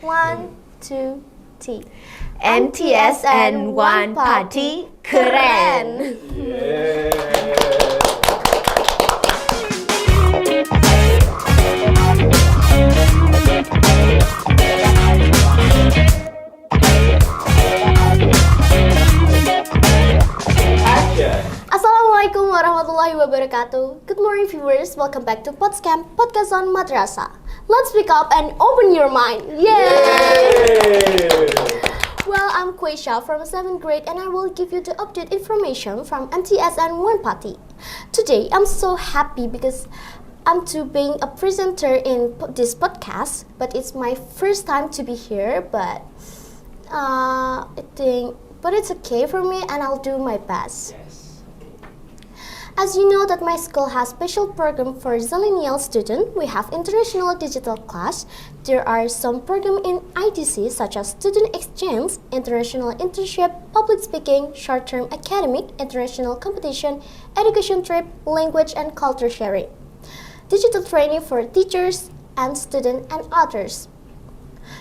One, two, three. MTS and one party keren. Assalamualaikum warahmatullahi wabarakatuh. Good morning viewers, welcome back to PODSCAM, Podcast on Madrasah. Let's speak up and open your mind. Yay! Well, I'm Quaisha from 7th grade and I will give you the update information from MTS and one party. Today, I'm so happy because I'm to being a presenter in this podcast, but it's my first time to be here, but it's okay for me and I'll do my best. As you know that my school has special program for Zillennial students, we have international digital class. There are some program in IDC such as student exchange, international internship, public speaking, short-term academic, international competition, education trip, language and culture sharing. Digital training for teachers and students and others.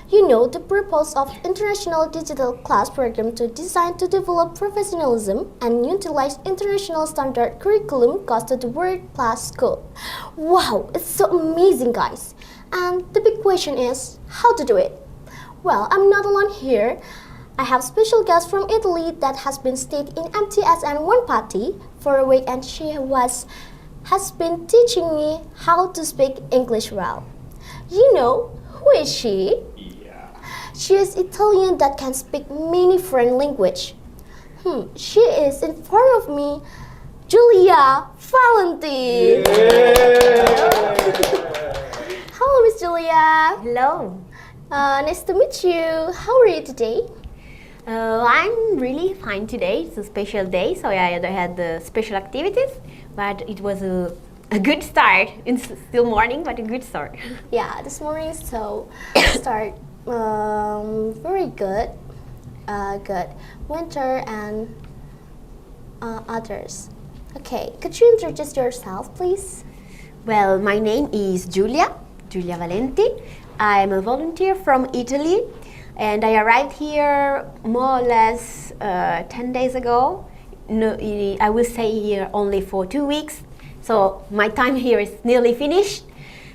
You know the purpose of international digital class program to design to develop professionalism and utilize international standard curriculum goes to the World Class School. Wow, it's so amazing, guys. And the big question is how to do it. Well, I'm not alone here. I have special guest from Italy that has been stayed in MTS and one party for a week, and she has been teaching me how to speak English well. You know who is she? She is Italian that can speak many foreign language. She is in front of me, Giulia Valenti. Hello, Miss Giulia. Hello. Nice to meet you. How are you today? I'm really fine today. It's a special day, so I had the special activities, but it was a good start. It's still morning, but a good start. Yeah, this morning start very good. Good. Winter and others. Okay, could you introduce yourself, please? Well, my name is Giulia Valenti. I'm a volunteer from Italy, and I arrived here more or less 10 days ago. No, I will stay here only for 2 weeks, so my time here is nearly finished.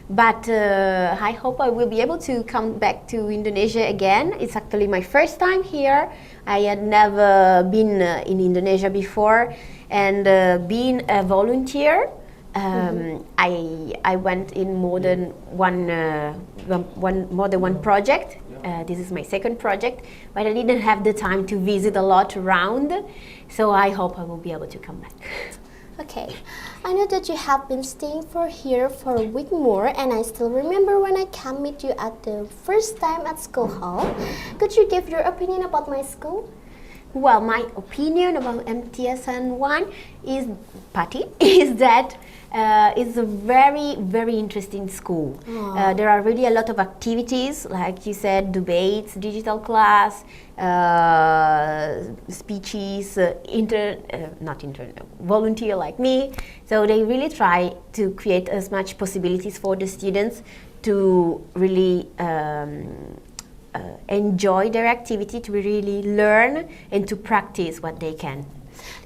But I hope I will be able to come back to Indonesia again. It's actually my first time here. I had never been in Indonesia before, and being a volunteer, I went in more than one project. This is my second project, but I didn't have the time to visit a lot around, so I hope I will be able to come back. Okay, I know that you have been staying here for a week more, and I still remember when I came meet you at the first time at school hall. Could you give your opinion about my school? Well, my opinion about MTSN1 is that it's a very, very interesting school. There are really a lot of activities, like you said, debates, digital class, speeches, volunteer like me. So they really try to create as much possibilities for the students to really enjoy their activity, to really learn and to practice what they can.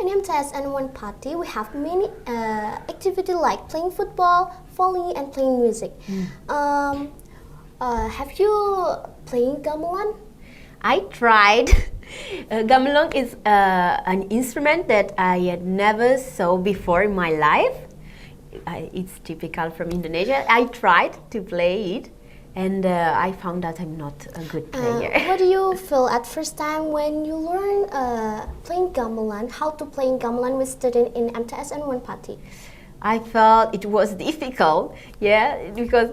In MTS and one party, we have many activities like playing football, volley, and playing music. Have you played gamelan? I tried. Gamelan is an instrument that I had never saw before in my life. It's typical from Indonesia. I tried to play it, and I found that I'm not a good player. What do you feel at first time when you learn playing gamelan, how to play gamelan with students in MTS and one party? I felt it was difficult, because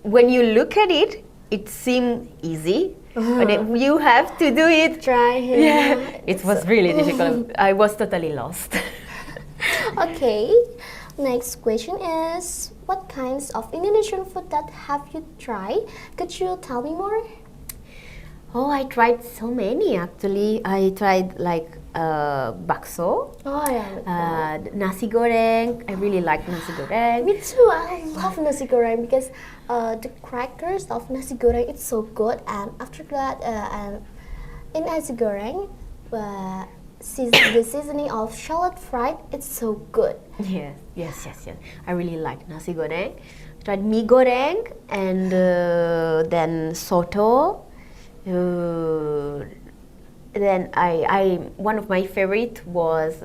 when you look at it, it seemed easy, but you have to do it. It was really difficult. I was totally lost. Okay, next question is, what kinds of Indonesian food that have you tried? Could you tell me more? Oh, I tried so many actually. I tried like bakso, Oh yeah. nasi goreng. I really like nasi goreng. Me too. I love nasi goreng because the crackers of nasi goreng it's so good, and after that, and in nasi goreng, the seasoning of shallot fried it's so good. Yes. I really like nasi goreng. Tried mie goreng and then soto. Then I one of my favorite was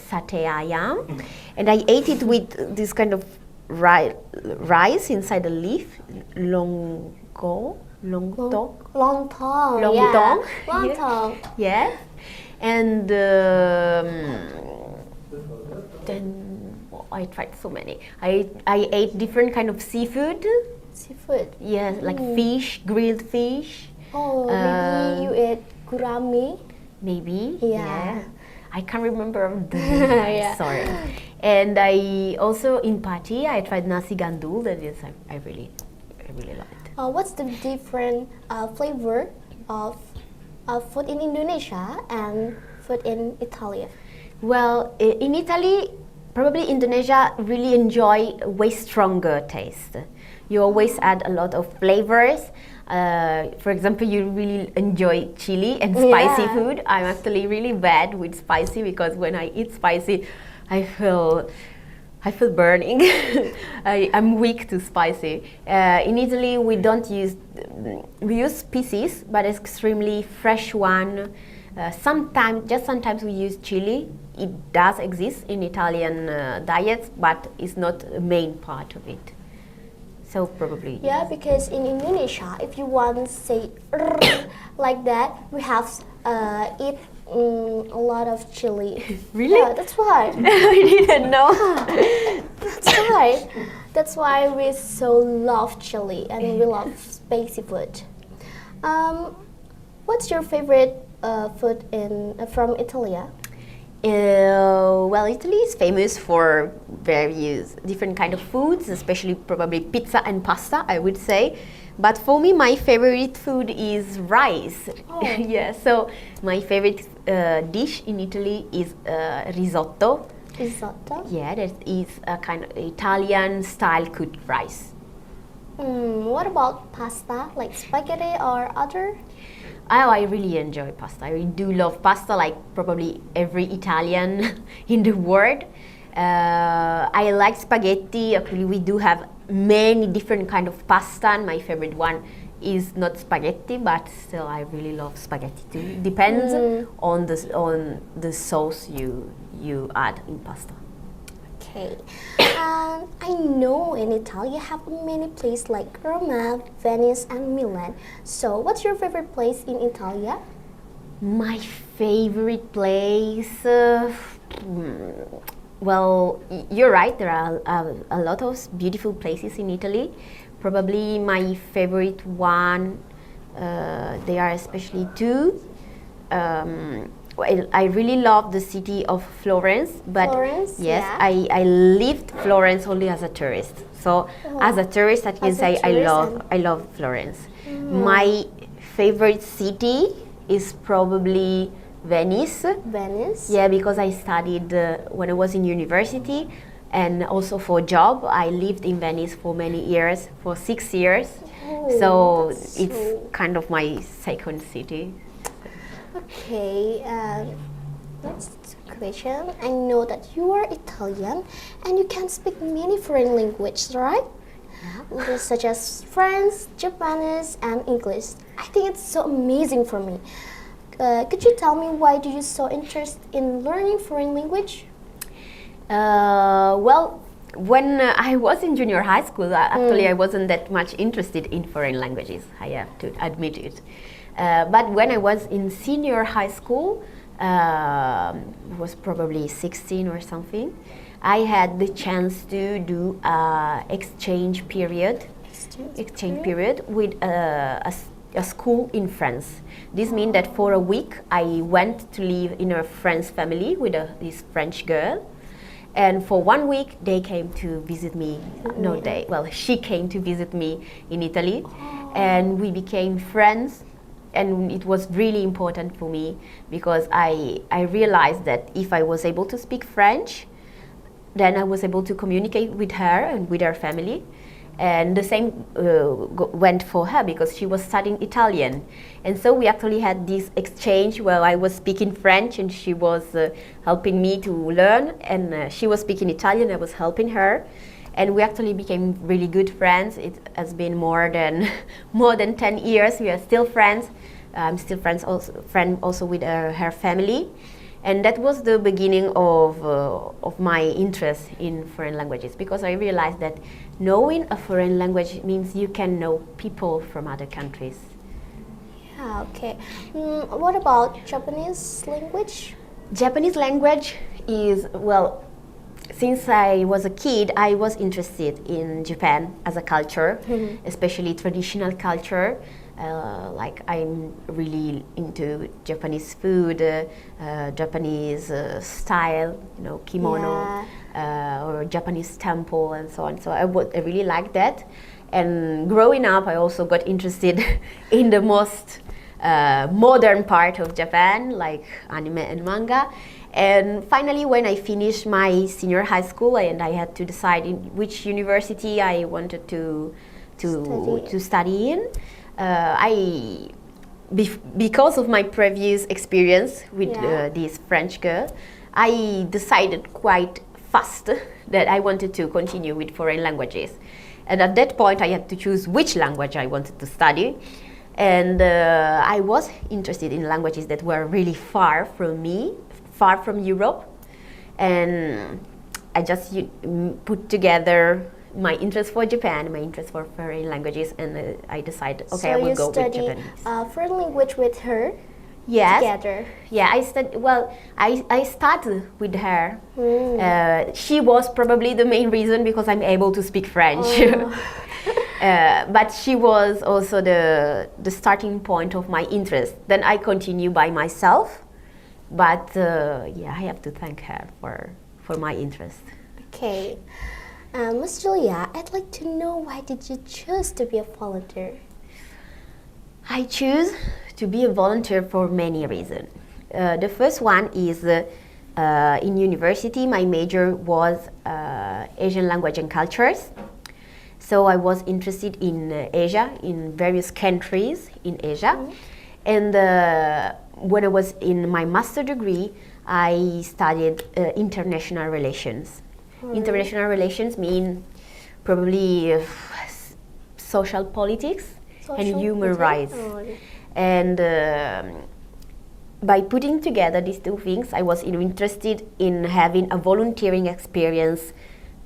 satay ayam, and I ate it with this kind of rice inside a leaf, lontong. Lontong. Lontong. Yeah. Yeah. Lontong. Yes, and then I tried so many. I ate different kind of seafood. Seafood. Yes, like fish, grilled fish. Oh, maybe you ate gurame. Maybe. Yeah. I can't remember the name. Yeah. Sorry. And I also in Pati I tried nasi gandul. That is I really love it. What's the different flavor of food in Indonesia and food in Italy? Well, in Italy, probably Indonesia really enjoy way stronger taste. You always add a lot of flavors. For example, you really enjoy chili and spicy food. I'm actually really bad with spicy because when I eat spicy, I feel burning. I'm weak to spicy. In Italy, we use species, but extremely fresh one. Sometimes we use chili. It does exist in Italian diets, but it's not a main part of it. So probably Yeah, because in Indonesia, if you want to say like that, we have eat a lot of chili. Really? Yeah, that's why. I didn't know. That's why. That's why we so love chili and we love spicy food. What's your favorite food from Italy? Well, Italy is famous for various different kind of foods, especially probably pizza and pasta, I would say. But for me, my favorite food is rice. Oh. Yeah, so my favorite dish in Italy is risotto. Risotto? Yeah, that is a kind of Italian style cooked rice. What about pasta, like spaghetti or other? Oh, I really enjoy pasta. I really do love pasta, like probably every Italian in the world. I like spaghetti. Actually, we do have many different kind of pasta. And my favorite one is not spaghetti, but still, I really love spaghetti too. Depends on the sauce you add in pasta. Okay. I know in Italy you have many places like Rome, Venice, and Milan. So, what's your favorite place in Italy? My favorite place. Well, you're right. There are a lot of beautiful places in Italy. Probably my favorite one. There are especially two. Well, I really love the city of Florence, but Florence, yes, yeah. I lived Florence only as a tourist. So as a tourist, I can As a say tourist I love Florence. My favorite city is probably Venice. Venice? Yeah, because I studied when I was in university, and also for job. I lived in Venice for many years, for 6 years. So it's kind of my second city. Okay, next question. I know that you are Italian and you can speak many foreign languages, right? Such as French, Japanese, and English. I think it's so amazing for me. Could you tell me why do you so interested in learning foreign language? Well, when I was in junior high school, actually I wasn't that much interested in foreign languages. I have to admit it. But when I was in senior high school, it was probably 16 or something, I had the chance to do exchange period with a school in France. This means that for a week I went to live in a French family with this French girl. And for 1 week, they came to visit me. She came to visit me in Italy, and we became friends and it was really important for me because I realized that if I was able to speak French, then I was able to communicate with her and with her family. And the same went for her because she was studying Italian. And so we actually had this exchange where I was speaking French and she was helping me to learn, and she was speaking Italian, I was helping her. And we actually became really good friends. It has been more than 10 years. We are still friends. I'm still friend also with her family. And that was the beginning of my interest in foreign languages, because I realized that knowing a foreign language means you can know people from other countries. Yeah, okay. What about Japanese language? Japanese language is, well, since I was a kid, I was interested in Japan as a culture, especially traditional culture. Like I'm really into Japanese food, Japanese style, you know, kimono, or Japanese temple and so on. So I really like that. And growing up, I also got interested in the most modern part of Japan, like anime and manga. And finally, when I finished my senior high school and I had to decide in which university I wanted to study in, because of my previous experience with this French girl, I decided quite fast that I wanted to continue with foreign languages. And at that point, I had to choose which language I wanted to study. And I was interested in languages that were really far from me, far from Europe. And I just put together my interest for Japan, my interest for foreign languages, and I decided, okay, I will go with Japanese. So you study foreign language with her? Yes. Together? Yeah, I started with her. She was probably the main reason because I'm able to speak French. But she was also the starting point of my interest. Then I continue by myself, but I have to thank her for my interest. Okay. Ms. Giulia, I'd like to know, why did you choose to be a volunteer? I choose to be a volunteer for many reasons. The first one is in university, my major was Asian language and cultures. So I was interested in Asia, in various countries in Asia. And when I was in my master degree, I studied international relations. International relations mean probably social politics and human rights. And by putting together these two things, I was interested in having a volunteering experience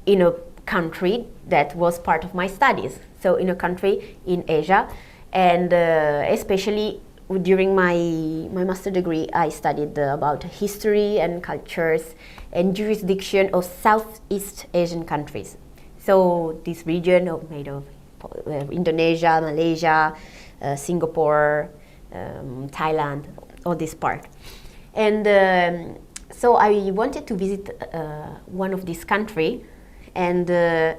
in a country that was part of my studies. So in a country in Asia, and especially during my master degree, I studied about history and cultures and jurisdiction of Southeast Asian countries. So this region made of Indonesia, Malaysia, Singapore, Thailand, all this part. And so I wanted to visit one of these countries, and to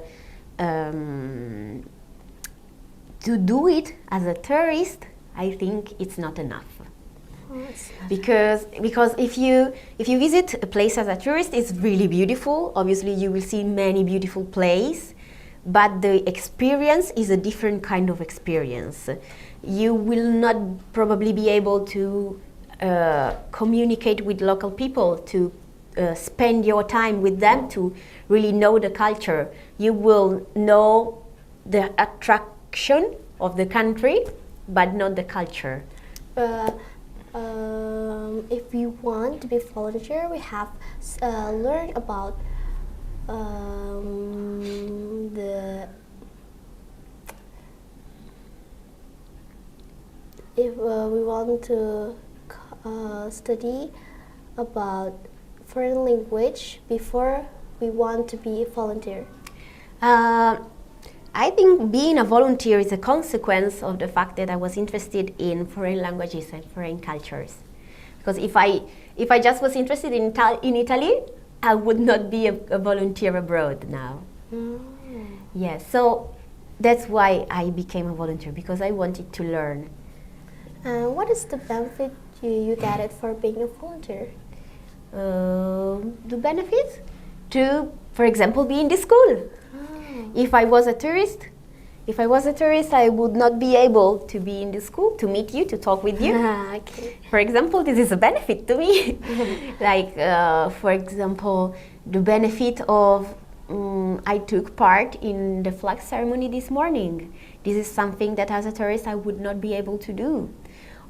do it as a tourist, I think it's not enough. Because if you visit a place as a tourist, it's really beautiful. Obviously, you will see many beautiful places, but the experience is a different kind of experience. You will not probably be able to communicate with local people, to spend your time with them, to really know the culture. You will know the attraction of the country, but not the culture. If we want to be volunteer, we have learned about if we want to study about foreign language before we want to be a volunteer. I think being a volunteer is a consequence of the fact that I was interested in foreign languages and foreign cultures. Because if I just was interested in Italy, I would not be a volunteer abroad now. Yes, so that's why I became a volunteer, because I wanted to learn And what is the benefit you get it for being a volunteer? The benefits to, for example, be in the school. If I was a tourist, I would not be able to be in the school, to meet you, to talk with you. Okay. For example, this is a benefit to me. Like, for example, the benefit of I took part in the flag ceremony this morning. This is something that as a tourist I would not be able to do.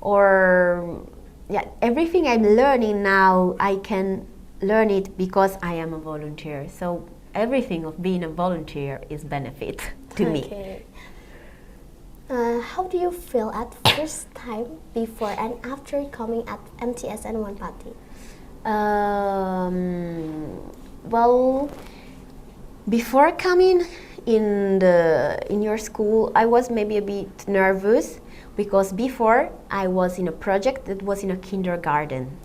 Or, yeah, everything I'm learning now, I can learn it because I am a volunteer. So everything of being a volunteer is benefit to me. Okay. How do you feel at first time before and after coming at MTSN One Party? Well, before coming in your school, I was maybe a bit nervous because before I was in a project that was in a kindergarten.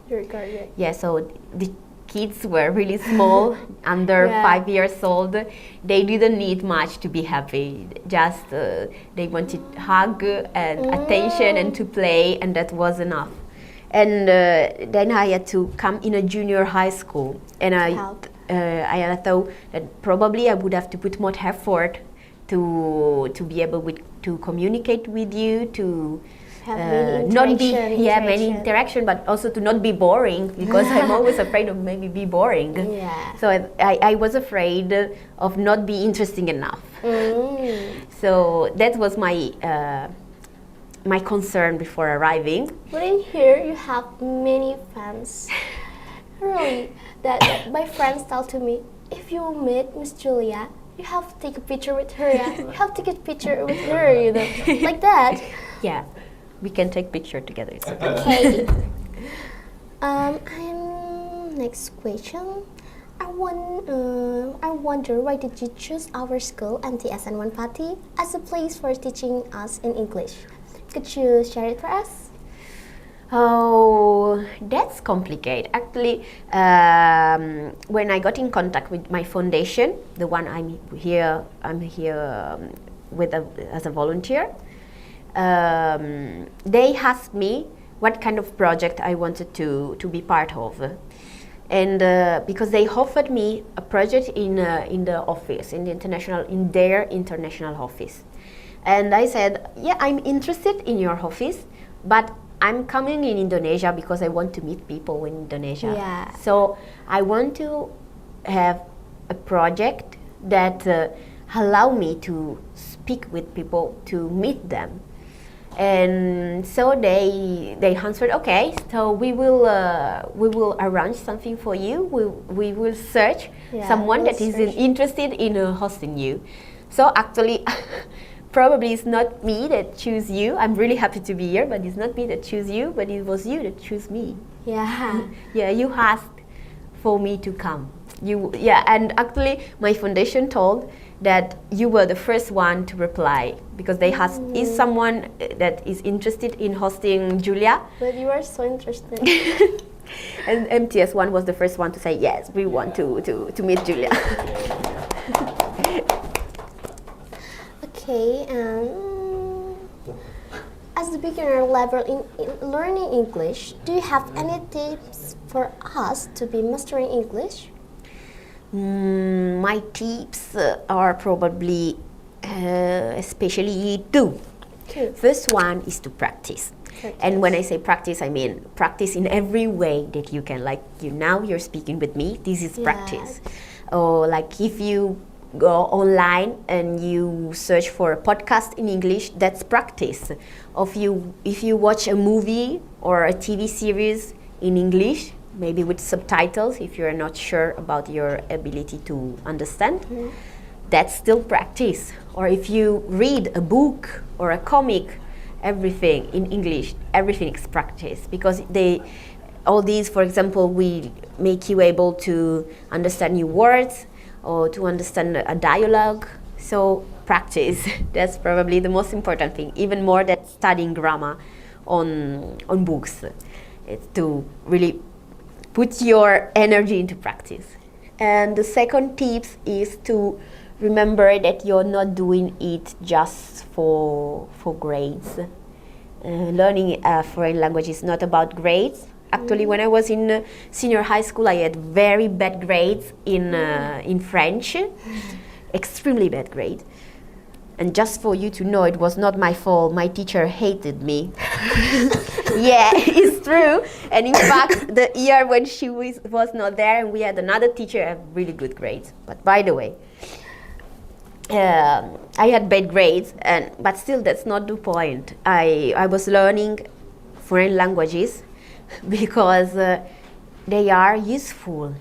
Kindergarten. Yeah, so the kids were really small, under 5 years old. They didn't need much to be happy. Just they wanted hug and attention and to play, and that was enough. And then I had to come in a junior high school, and I thought that probably I would have to put more effort to be able to communicate with you, to have many interaction, but also to not be boring, because I'm always afraid of maybe be boring. Yeah. So I was afraid of not be interesting enough. So that was my concern before arriving. But in here you have many fans. Really, that my friends tell to me, if you meet Miss Giulia, you have to take a picture with her. Yeah? You have to get a picture with her, you know, like that. Yeah, we can take picture together. It's okay. Okay. And next question. I wonder, why did you choose our school, MTSN One Party, as a place for teaching us in English? Could you share it for us? Oh, that's complicated. Actually, when I got in contact with my foundation, the one I'm here with as a volunteer, they asked me what kind of project I wanted to be part of, and because they offered me a project in the office, in their international office, and I said, yeah, I'm interested in your office, but I'm coming in Indonesia because I want to meet people in Indonesia. Yeah. So I want to have a project that allow me to speak with people, to meet them. And so they answered, okay, so we will arrange something for you. We will search someone that is interested in hosting you. So actually, probably it's not me that choose you. I'm really happy to be here, but it's not me that choose you, but it was you that choose me. Yeah. Yeah, you asked for me to come. And actually my foundation told that you were the first one to reply, because they asked, is someone that is interested in hosting Giulia? But you are so interesting. And MTS1 was the first one to say, yes, we want to meet Giulia. Okay, as the beginner level in learning English, do you have any tips for us to be mastering English? My tips are probably especially two. First one is to practice. And when I say practice, I mean practice in every way that you can. Like now you're speaking with me, this is practice. Or like if you go online and you search for a podcast in English, that's practice. If you watch a movie or a TV series in English, maybe with subtitles, if you're not sure about your ability to understand, that's still practice. Or if you read a book or a comic, everything in English, everything is practice, because all these, for example, will make you able to understand new words or to understand a dialogue. So practice, that's probably the most important thing, even more than studying grammar on books. It's to really put your energy into practice. And the second tip is to remember that you're not doing it just for grades. learning a foreign language is not about grades. Actually, when I was in senior high school, I had very bad grades in French, extremely bad grades. And just for you to know, it was not my fault. My teacher hated me. Yeah, it's true. And in fact, the year when she was not there, and we had another teacher have really good grades. But by the way, I had bad grades, but still that's not the point. I was learning foreign languages because they are useful.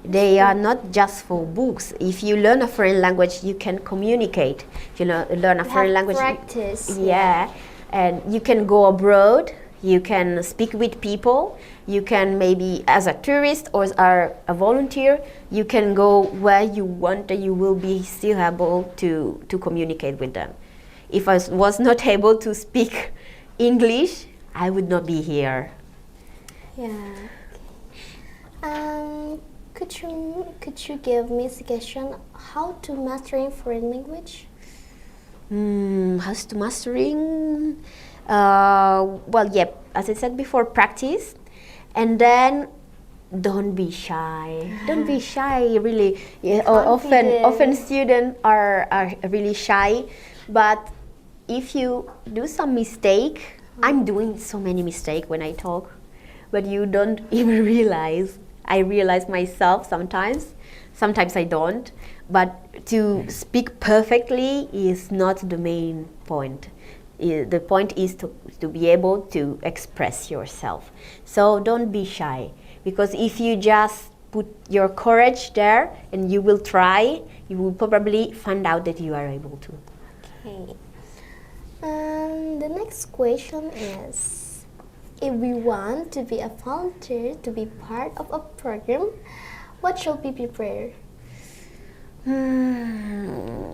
They are not just for books. If you learn a foreign language, you can communicate. You learn a foreign language. Practice. Yeah, and you can go abroad. You can speak with people. You can maybe, as a tourist or as a volunteer, you can go where you want, and you will be still able to communicate with them. If I was not able to speak English, I would not be here. Yeah. Could you give me a suggestion how to mastering foreign language? How to mastering? Well, yeah, as I said before, practice, and then don't be shy. Don't be shy, really. Yeah, often students are really shy, but if you do some mistake, I'm doing so many mistakes when I talk, but you don't even realize. I realize myself sometimes I don't, but to speak perfectly is not the main point. The point is to be able to express yourself. So don't be shy, because if you just put your courage there and you will try, you will probably find out that you are able to. Okay. The next question is, if we want to be a volunteer, to be part of a program, what should we prepare?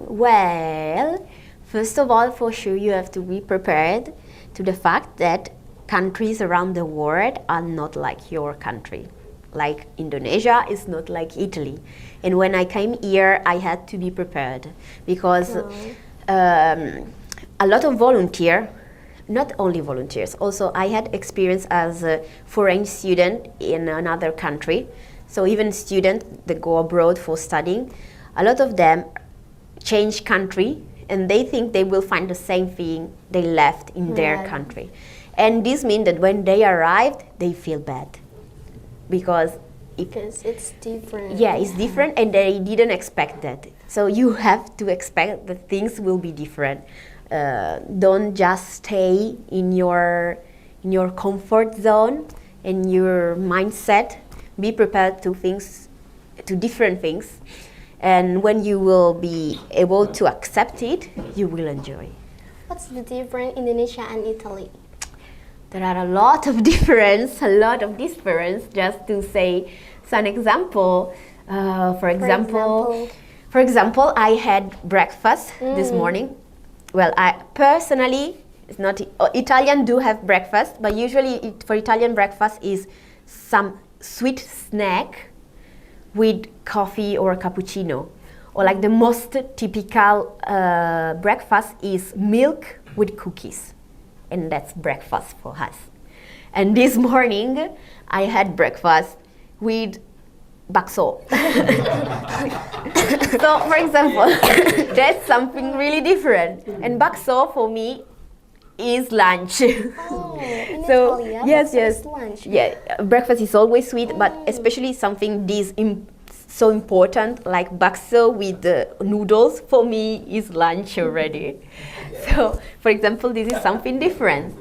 Well, first of all, for sure, you have to be prepared to the fact that countries around the world are not like your country. Like Indonesia is not like Italy. And when I came here, I had to be prepared because a lot of volunteers, not only volunteers, also I had experience as a foreign student in another country. So even students that go abroad for studying, a lot of them change country and they think they will find the same thing they left in their country. And this means that when they arrived, they feel bad. Because it's different. Yeah, it's different and they didn't expect that. So you have to expect that things will be different. Don't just stay in your comfort zone and your mindset. Be prepared to different things, and when you will be able to accept it, you will enjoy. What's the difference in Indonesia and Italy? There are a lot of difference. Just to say some example. For example, I had breakfast this morning. Well, I personally, it's not Italian do have breakfast, but usually for Italian breakfast is some sweet snack with coffee or a cappuccino. Or like the most typical breakfast is milk with cookies. And that's breakfast for us. And this morning, I had breakfast with bakso. So, for example, that's something really different. And bakso for me is lunch. Oh, in So Italy, yes, is lunch. yeah. Breakfast is always sweet, but especially something so important like bakso with the noodles for me is lunch already. So, for example, this is something different.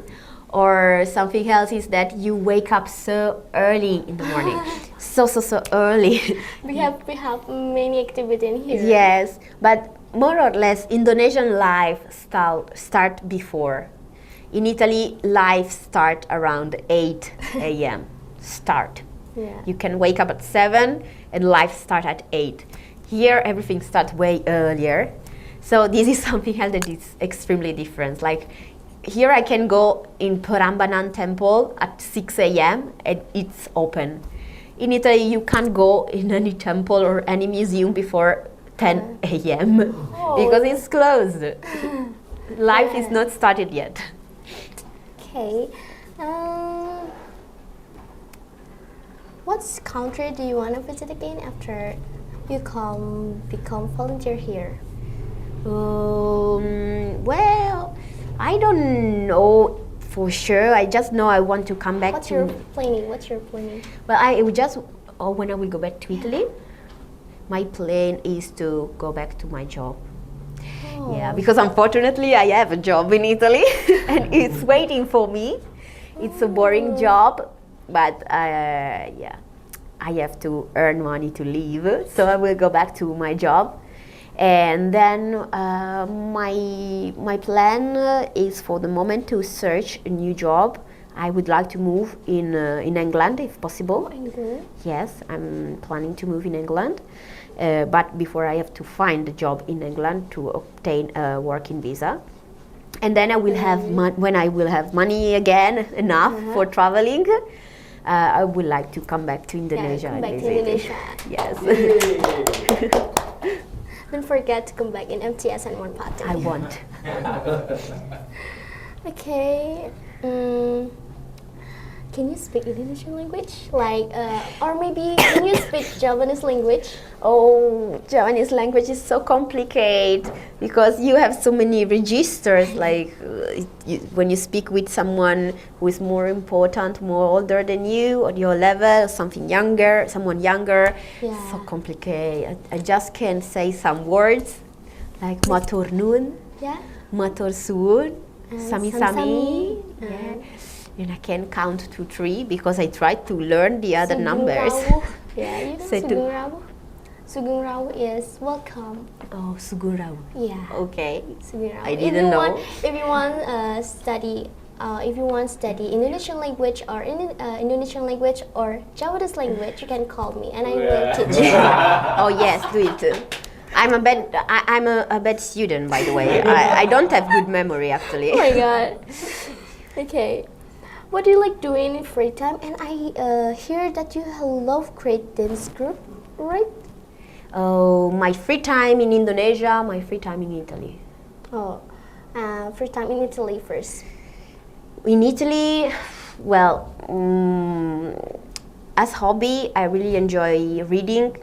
Or something else is that you wake up so early in the morning, so early. We have many activities in here. Yes, but more or less Indonesian life start before. In Italy, life start around 8 a.m. Start. Yeah. You can wake up at 7 and life start at 8. Here, everything starts way earlier. So this is something else that is extremely different. Like here I can go in Prambanan temple at 6 a.m. and it's open. In Italy, you can't go in any temple or any museum before 10 a.m. because it's closed. Life is not started yet. Okay. What country do you want to visit again after you become volunteer here? Well, I don't know for sure. I just know I want to come back What's to. your planning? What's your planning? Well, I would just when I will go back to Italy, my plan is to go back to my job. Oh. Yeah, because unfortunately I have a job in Italy and it's waiting for me. It's a boring job, but yeah, I have to earn money to live. So I will go back to my job. And then my plan is for the moment to search a new job. I would like to move in England if possible. England? Yes, I'm planning to move in England. But before I have to find a job in England to obtain a working visa. And then I will have when I will have money again enough for traveling, I would like to come back to Indonesia. Yeah, come back and to visit. Indonesia. Yes. Don't forget to come back in MTS and one party. I want. Okay. Can you speak Indonesian language? Like, or maybe can you speak Japanese language? Oh, Japanese language is so complicated because you have so many registers. Like when you speak with someone who is more important, more older than you, or your level, someone younger, Yeah. so complicated. I just can say some words like matur nuwun, Yeah. matur suwun, sami sami. Sami-sami. Yeah. And I can count to 3 because I tried to learn the other Sugeng numbers. Rawuh. Yeah, you know Say to- Sugeng Rawuh? Sugeng Rawuh is welcome. Oh, sugurau. Yeah. Okay. Sugeng Rawuh. I didn't know. If you want study Indonesian language or Indonesian language or Javanese language, you can call me and I will teach you. Oh yes, do it. I'm a bad student, by the way. I don't have good memory actually. Oh my god. Okay. What do you like doing in free time? And I hear that you love create dance group, right? Oh, my free time in Indonesia, my free time in Italy. Oh, free time in Italy first. In Italy, well, as hobby, I really enjoy reading.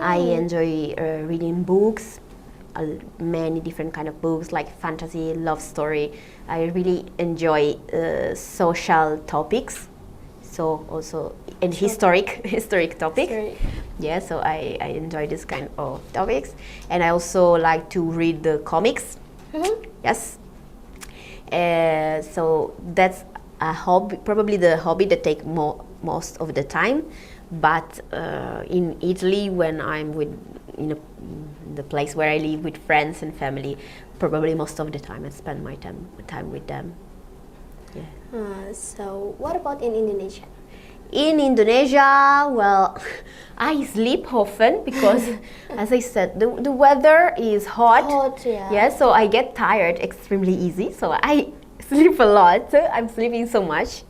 I enjoy reading books, many different kind of books like fantasy, love story. I really enjoy social topics, so also and historic topics. Sorry. Yeah, so I enjoy this kind of topics, and I also like to read the comics. Yes. So that's a hobby, probably the hobby that take most of the time. But in Italy, when I'm in the place where I live with friends and family, probably most of the time I spend my time with them. Yeah. So what about in Indonesia? In Indonesia, well, I sleep often because, as I said, the weather is hot. Hot, yeah. Yeah, so I get tired extremely easy. So I sleep a lot. I'm sleeping so much,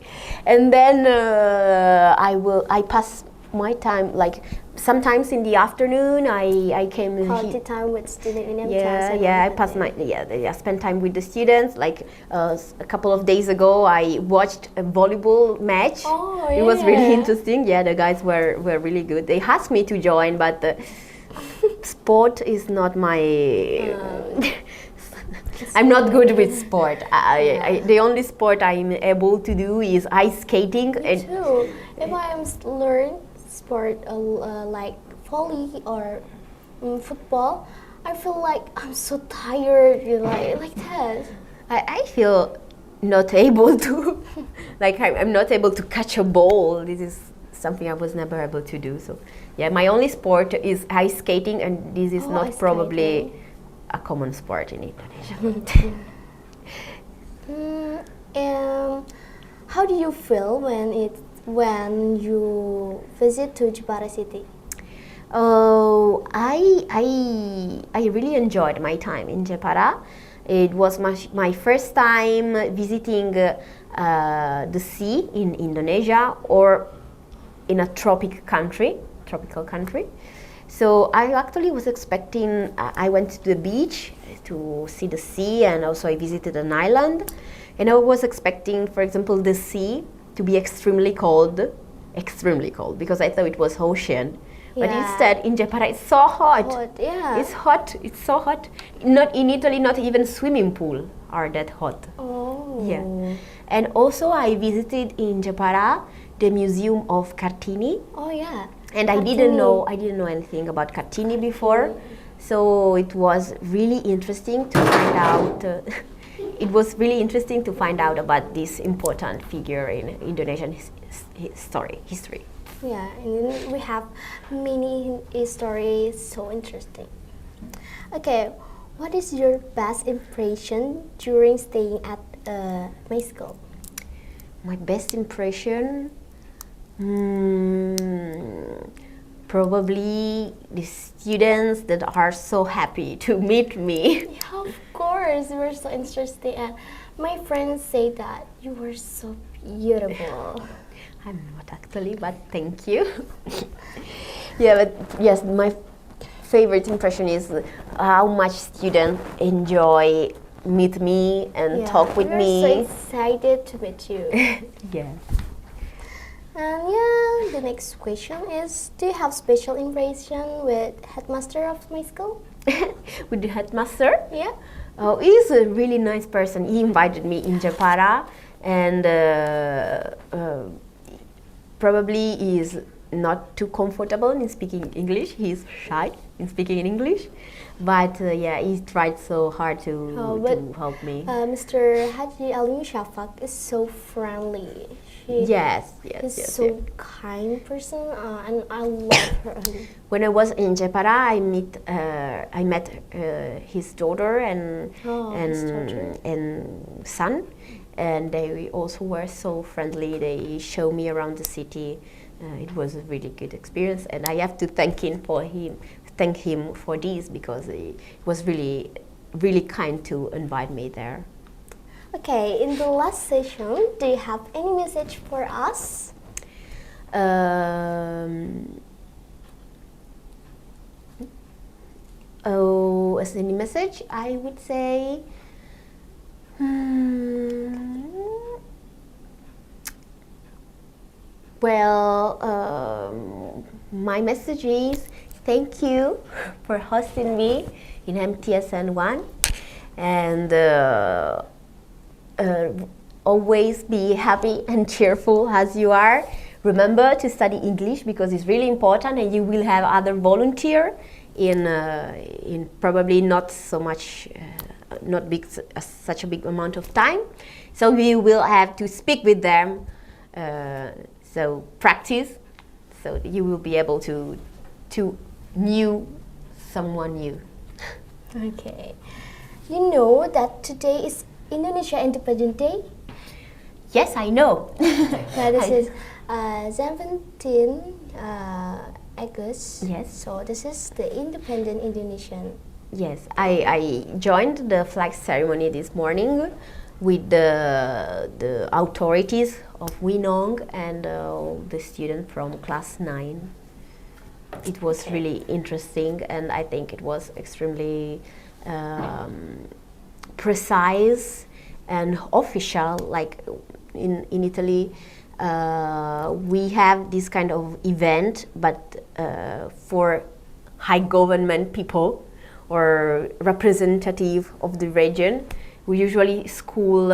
and then I pass my time like sometimes in the afternoon. I came. Quality time with student in Yeah, I pass I spend time with the students. Like a couple of days ago, I watched a volleyball match. Oh, It was really yeah. interesting. Yeah, the guys were really good. They asked me to join, but sport is not my. I'm not good with sport. The only sport I'm able to do is ice skating. Me too. If I am learn sport like volley or football, I feel like I'm so tired. Like that. I feel not able to, like I'm not able to catch a ball. This is something I was never able to do. So yeah, my only sport is ice skating, and this is not ice probably skating. a common sport in Indonesia. How do you feel when you visit to Jepara City? Oh, I really enjoyed my time in Jepara. It was my first time visiting the sea in Indonesia or in a tropical country. So I actually was expecting, I went to the beach to see the sea, and also I visited an island. And I was expecting, for example, the sea to be extremely cold, because I thought it was ocean. But Yeah. instead, in Japan, it's so hot. Yeah. It's hot. It's so hot. Not in Italy, not even swimming pool are that hot. Oh. Yeah. And also, I visited in Japan the Museum of Cartini, Oh yeah. and I didn't know anything about Cartini before, so it was really interesting to find out. It was really interesting to find out about this important figure in Indonesian history. Yeah, and then we have many stories, so interesting. Okay, what is your best impression during staying at my school? My best impression, probably the students that are so happy to meet me. Yeah, of course, you were so interesting, and my friends say that you were so beautiful. I'm not actually, but thank you. Yeah, but yes, my favorite impression is how much students enjoy meet me and talk with we me. We're so excited to meet you. Yes. And yeah, the next question is: do you have special impression with headmaster of my school? With the headmaster? Yeah. Oh, he's a really nice person. He invited me in Japara, and probably he is not too comfortable in speaking English. He's shy in speaking in English, but yeah, he tried so hard to help me. Mr. Haji Ali Shafak is so friendly. Yes. He's so kind person, and I love her. When I was in Japara, I met his daughter and son, and they also were so friendly. They showed me around the city. It was a really good experience, and I have to thank him for this, because he was really, really kind to invite me there. Okay, in the last session, do you have any message for us? As any message, I would say, my message is thank you for hosting me in MTSN 1, and always be happy and cheerful as you are. Remember to study English, because it's really important, and you will have other volunteer in probably not so much, such a big amount of time. So you will have to speak with them. So practice, so you will be able to know someone new. Okay. You know that today is Indonesia Independence Day? Yes, I know. Yeah, this is 17 August. Yes. So this is the independent Indonesian. Yes, I joined the flag ceremony this morning with the authorities of Winong and the student from class 9. It was really interesting, and I think it was extremely precise and official. Like in Italy, we have this kind of event, but for high government people or representative of the region. We usually school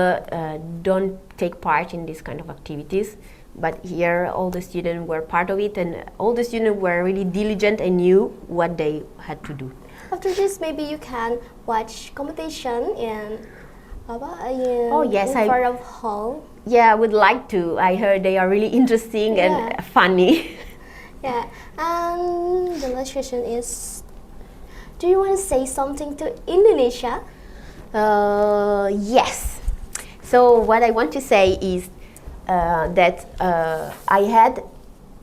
don't take part in this kind of activities, but here all the students were part of it, and all the students were really diligent and knew what they had to do. After this, maybe you can watch competition in front of hall. Yeah, I would like to. I heard they are really interesting and funny. Yeah, and the last question is, do you want to say something to Indonesia? Yes. So what I want to say is that I had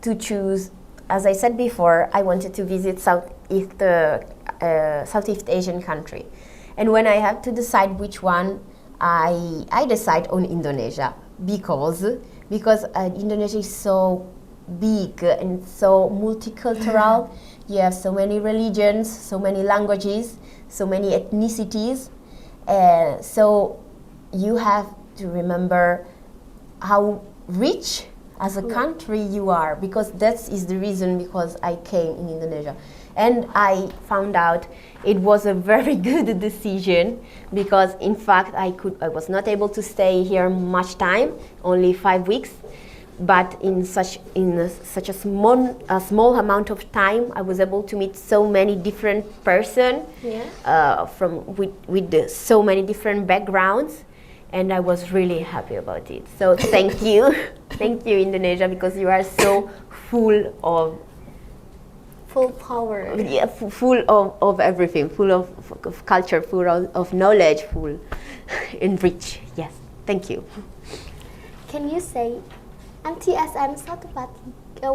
to choose. As I said before, I wanted to visit Southeast Asian country, and when I have to decide which one, I decide on Indonesia because Indonesia is so big and so multicultural. You have so many religions, so many languages, so many ethnicities. So you have to remember how rich as a country you are, because that is the reason because I came in Indonesia. And I found out it was a very good decision, because in fact I was not able to stay here much time, only 5 weeks, but in such a small amount of time I was able to meet so many different persons with so many different backgrounds, and I was really happy about it. So thank you. Thank you, Indonesia, because you are so full of power. Yeah, full of everything, full of culture, full of knowledge, full and rich. Yes, thank you. Can you say MTSN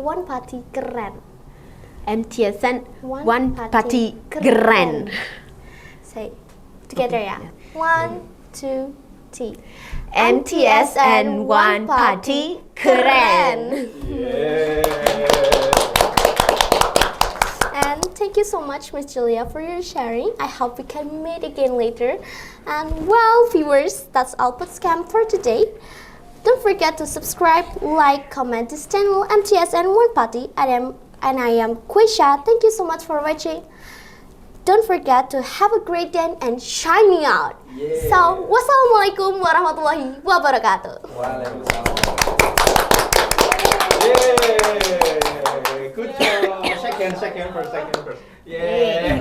one party keren? MTSN one party keren. Say together, Okay, yeah. 1, 2, 3. MTSN one party keren. And thank you so much, Miss Giulia, for your sharing. I hope we can meet again later. And well, viewers, that's all PODSCAM for today. Don't forget to subscribe, like, comment this channel MTSN One Party. And I am Quisha. Thank you so much for watching. Don't forget to have a great day and shining out. Yeah. So, wassalamualaikum warahmatullahi wabarakatuh. Waalaikumsalam. Yay! Good job. Second first. Yeah.